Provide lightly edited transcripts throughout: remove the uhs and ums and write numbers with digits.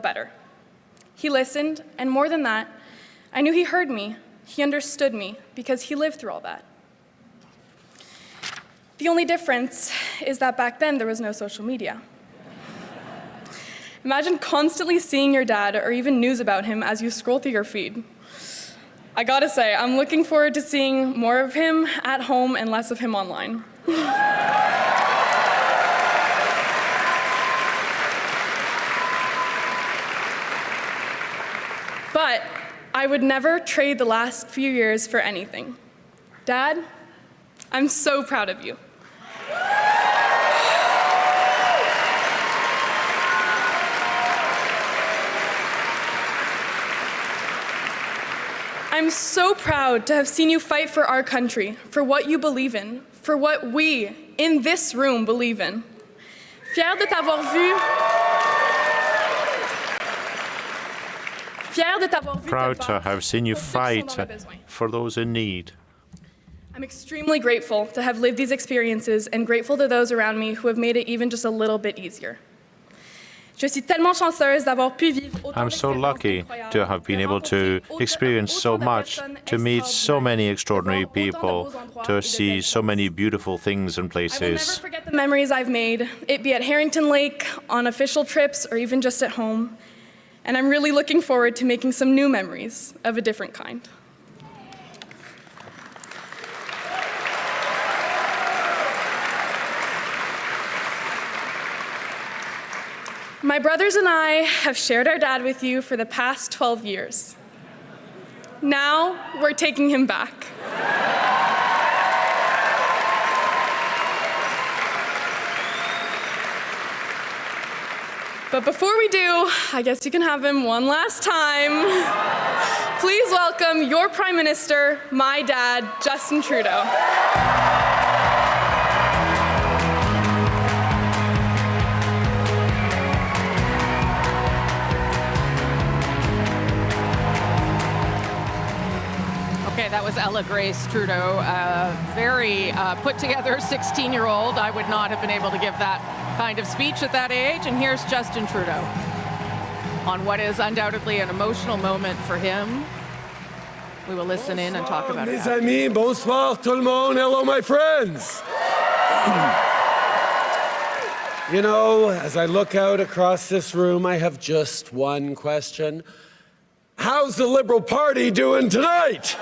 better. He listened, and more than that, I knew he heard me, he understood me, because he lived through all that. The only difference is that back then there was no social media. Imagine constantly seeing your dad or even news about him as you scroll through your feed. I gotta say, I'm looking forward to seeing more of him at home and less of him online. But I would never trade the last few years for anything. Dad, I'm so proud of you. I'm so proud to have seen you fight for our country, for what you believe in, for what we, in this room, believe in. Fier de t'avoir vu. Proud to have seen you fight for those in need. I'm extremely grateful to have lived these experiences and grateful to those around me who have made it even just a little bit easier. I'm so lucky to have been able to experience so much, to meet so many extraordinary people, to see so many beautiful things and places. I will never forget the memories I've made, it be at Harrington Lake, on official trips, or even just at home. And I'm really looking forward to making some new memories of a different kind. My brothers and I have shared our dad with you for the past 12 years. Now we're taking him back. But before we do, I guess you can have him one last time. Please welcome your Prime Minister, my dad, Justin Trudeau. Okay, that was Grace Trudeau, a very put-together 16-year-old. I would not have been able to give that kind of speech at that age. And here's Justin Trudeau on what is undoubtedly an emotional moment for him. We will listen in and talk about it. Mes amis, bonsoir tout le monde. Hello, my friends. You know, as I look out across this room, I have just one question. How's the Liberal Party doing tonight?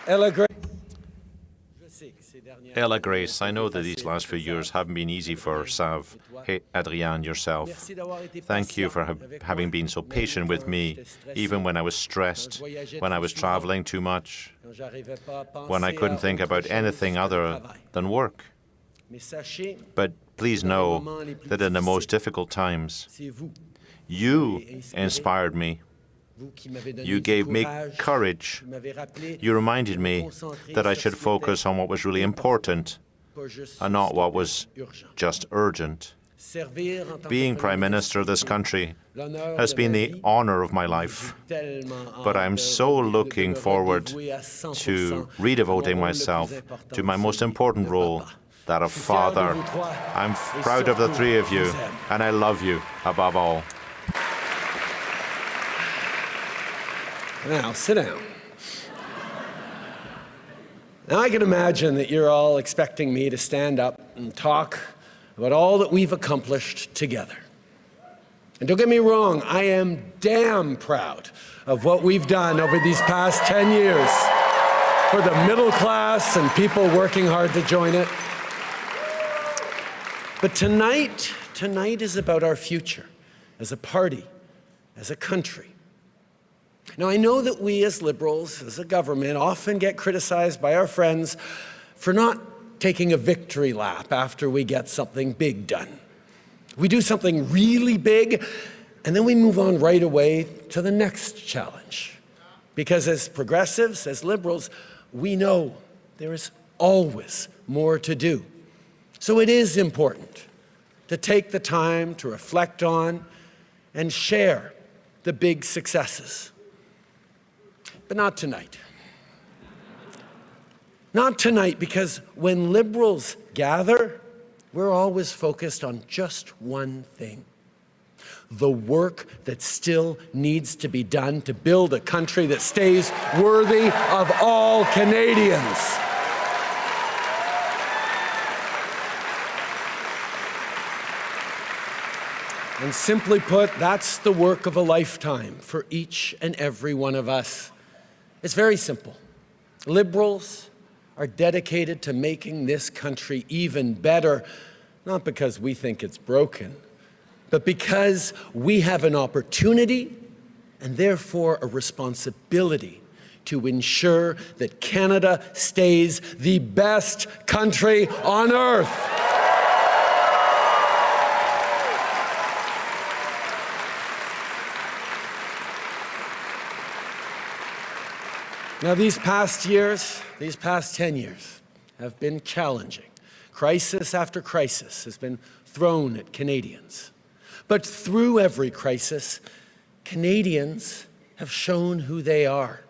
Ella Grace, I know that these last few years haven't been easy for Sav. Hey, Adrienne, yourself. Thank you for having been so patient with me, even when I was stressed, when I was traveling too much, when I couldn't think about anything other than work. But please know that in the most difficult times, you inspired me. You gave me courage. You reminded me that I should focus on what was really important and not what was just urgent. Being Prime Minister of this country has been the honor of my life, but I'm so looking forward to redevoting myself to my most important role, that of father. I'm proud of the three of you, and I love you above all. Now, sit down. Now, I can imagine that you're all expecting me to stand up and talk about all that we've accomplished together. And don't get me wrong, I am damn proud of what we've done over these past 10 years for the middle class and people working hard to join it. But tonight is about our future as a party, as a country. Now, I know that we as Liberals, as a government, often get criticized by our friends for not taking a victory lap after we get something big done. We do something really big, and then we move on right away to the next challenge. Because as progressives, as Liberals, we know there is always more to do. So it is important to take the time to reflect on and share the big successes. But not tonight. Not tonight, because when Liberals gather, we're always focused on just one thing: the work that still needs to be done to build a country that stays worthy of all Canadians. And simply put, that's the work of a lifetime for each and every one of us. It's very simple. Liberals are dedicated to making this country even better, not because we think it's broken, but because we have an opportunity and therefore a responsibility to ensure that Canada stays the best country on earth. Now, these past 10 years have been challenging. Crisis after crisis has been thrown at Canadians. But through every crisis, Canadians have shown who they are.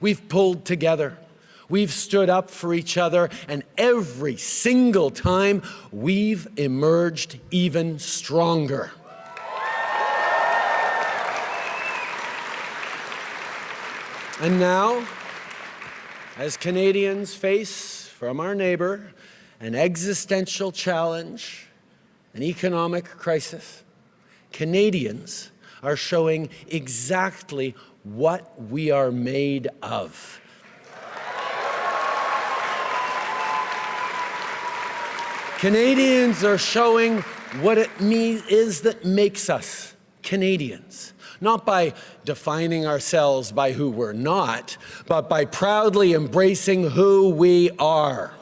We've pulled together, we've stood up for each other, and every single time we've emerged even stronger. And now, as Canadians face from our neighbor an existential challenge, an economic crisis, Canadians are showing exactly what we are made of. Canadians are showing what it is that makes us Canadians. Not by defining ourselves by who we're not, but by proudly embracing who we are.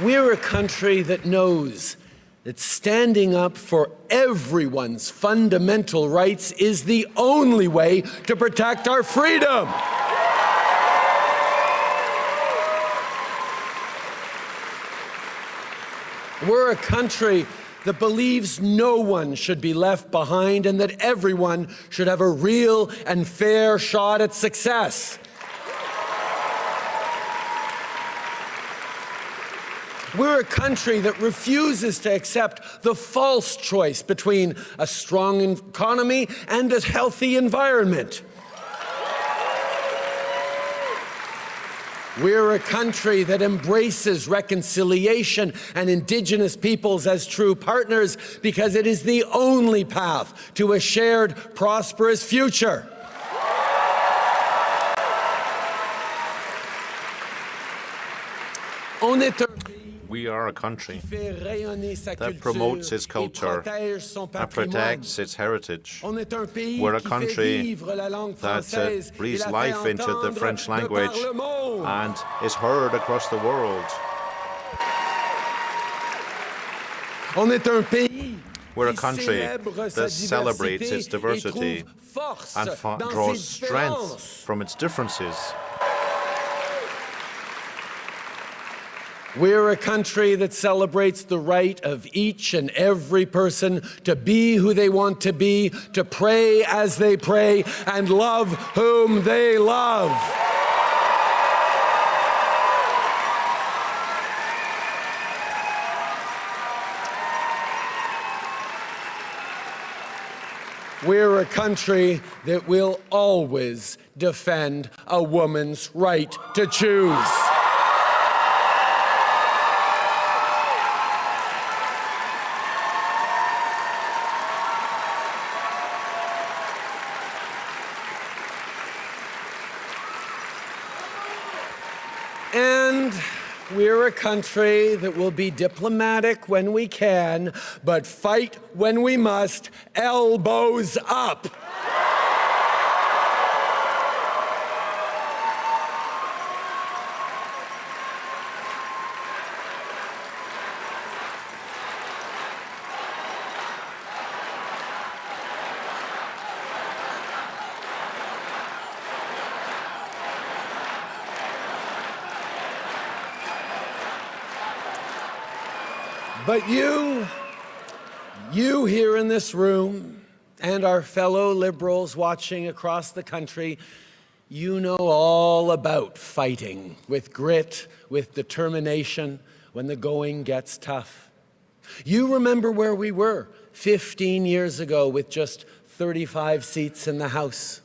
We're a country that knows that standing up for everyone's fundamental rights is the only way to protect our freedom. We're a country that believes no one should be left behind and that everyone should have a real and fair shot at success. We're a country that refuses to accept the false choice between a strong economy and a healthy environment. We're a country that embraces reconciliation and Indigenous peoples as true partners because it is the only path to a shared, prosperous future. We are a country that promotes its culture, that protects its heritage. We're a country that breathes life into the French language and is heard across the world. We're a country that celebrates its diversity and draws strength from its differences. We're a country that celebrates the right of each and every person to be who they want to be, to pray as they pray, and love whom they love. We're a country that will always defend a woman's right to choose. And we're a country that will be diplomatic when we can, but fight when we must, elbows up. But you here in this room, and our fellow Liberals watching across the country, you know all about fighting with grit, with determination when the going gets tough. You remember where we were 15 years ago with just 35 seats in the House.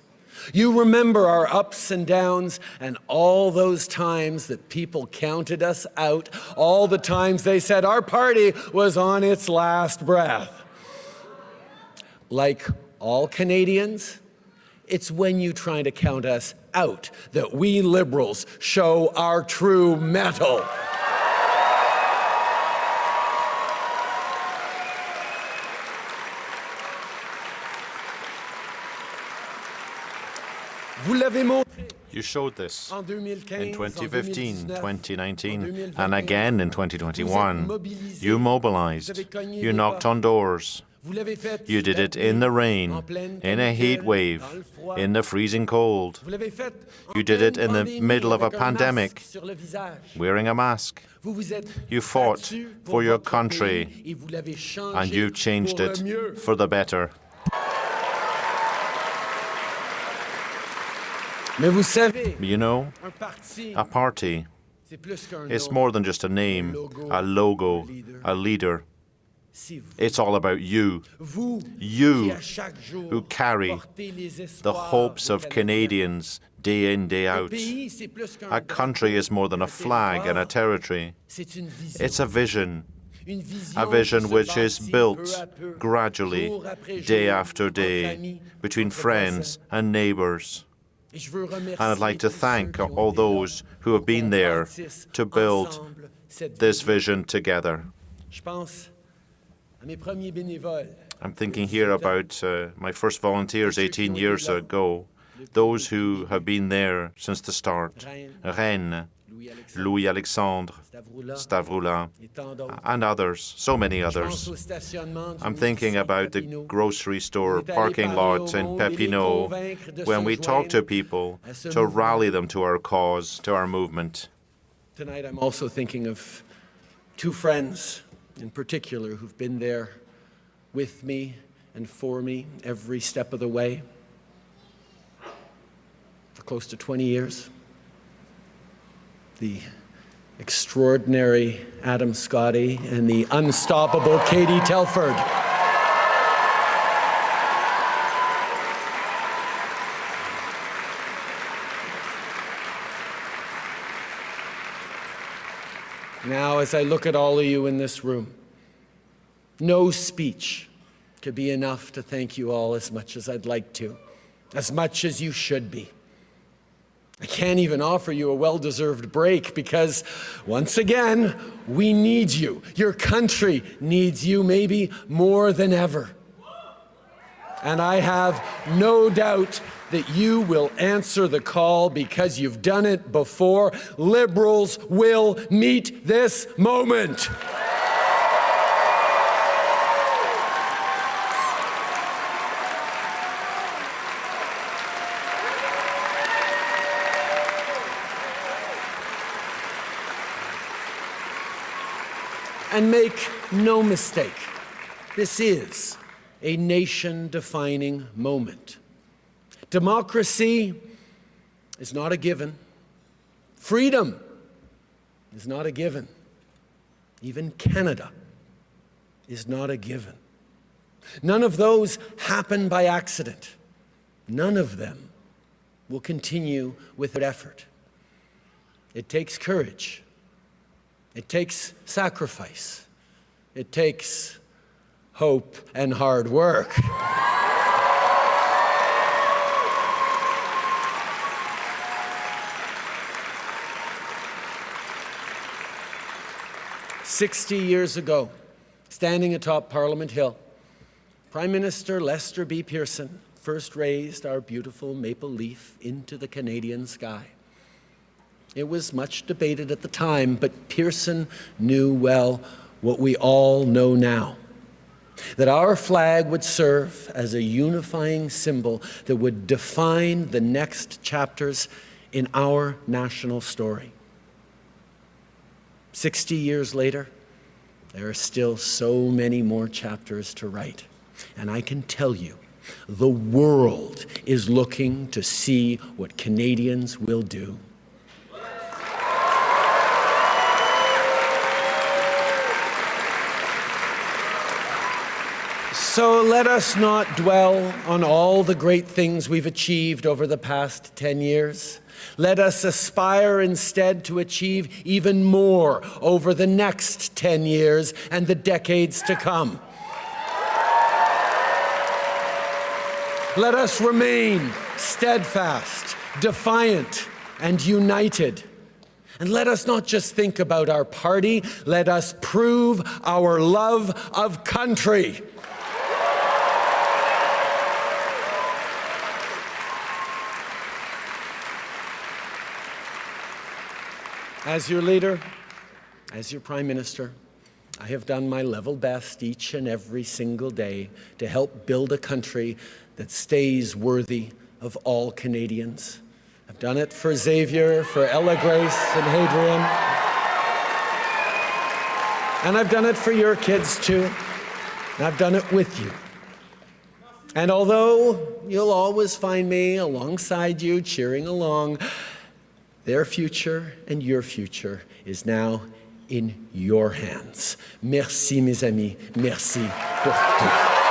You remember our ups and downs and all those times that people counted us out, all the times they said our party was on its last breath. Like all Canadians, it's when you try to count us out that we Liberals show our true mettle. You showed this in in 2015, 2019, and again in 2021. You mobilized. You knocked on doors. You did it in the rain, in a heat wave, in the freezing cold. You did it in the middle of a pandemic, wearing a mask. You fought for your country, and you changed it for the better. You know, a party is more than just a name, a logo, a leader. It's all about you. You who carry the hopes of Canadians day in, day out. A country is more than a flag and a territory. It's a vision which is built gradually, day after day, between friends and neighbours. And I'd like to thank all those who have been there to build this vision together. I'm thinking here about my first volunteers 18 years ago, those who have been there since the start. Rennes, Louis-Alexandre, Stavroula, and others, so many others. I'm thinking about the grocery store parking lot in Papineau, when we talk to people to rally them to our cause, to our movement. Tonight I'm also thinking of two friends in particular who've been there with me and for me every step of the way for close to 20 years. The extraordinary Adam Scotty and the unstoppable Katie Telford. Now, as I look at all of you in this room, no speech could be enough to thank you all as much as I'd like to, as much as you should be. I can't even offer you a well-deserved break because, once again, we need you. Your country needs you maybe more than ever. And I have no doubt that you will answer the call because you've done it before. Liberals will meet this moment. And make no mistake, this is a nation-defining moment. Democracy is not a given. Freedom is not a given. Even Canada is not a given. None of those happen by accident. None of them will continue without effort. It takes courage. It takes sacrifice. It takes hope and hard work. "60 years ago, standing atop Parliament Hill, Prime Minister Lester B. Pearson first raised our beautiful maple leaf into the Canadian sky. It was much debated at the time, but Pearson knew well what we all know now, that our flag would serve as a unifying symbol that would define the next chapters in our national story. 60 years later, there are still so many more chapters to write. And I can tell you The world is looking to see what Canadians will do. So let us not dwell on all the great things we've achieved over the past 10 years. Let us aspire instead to achieve even more over the next 10 years and the decades to come. Let us remain steadfast, defiant, and united. And let us not just think about our party, let us prove our love of country. As your leader, as your Prime Minister, I have done my level best each and every single day to help build a country that stays worthy of all Canadians. I've done it for Xavier, for Ella Grace and Hadrian. And I've done it for your kids too. And I've done it with you. And although you'll always find me alongside you, cheering along, their future and your future is now in your hands. Merci, mes amis. Merci pour tout.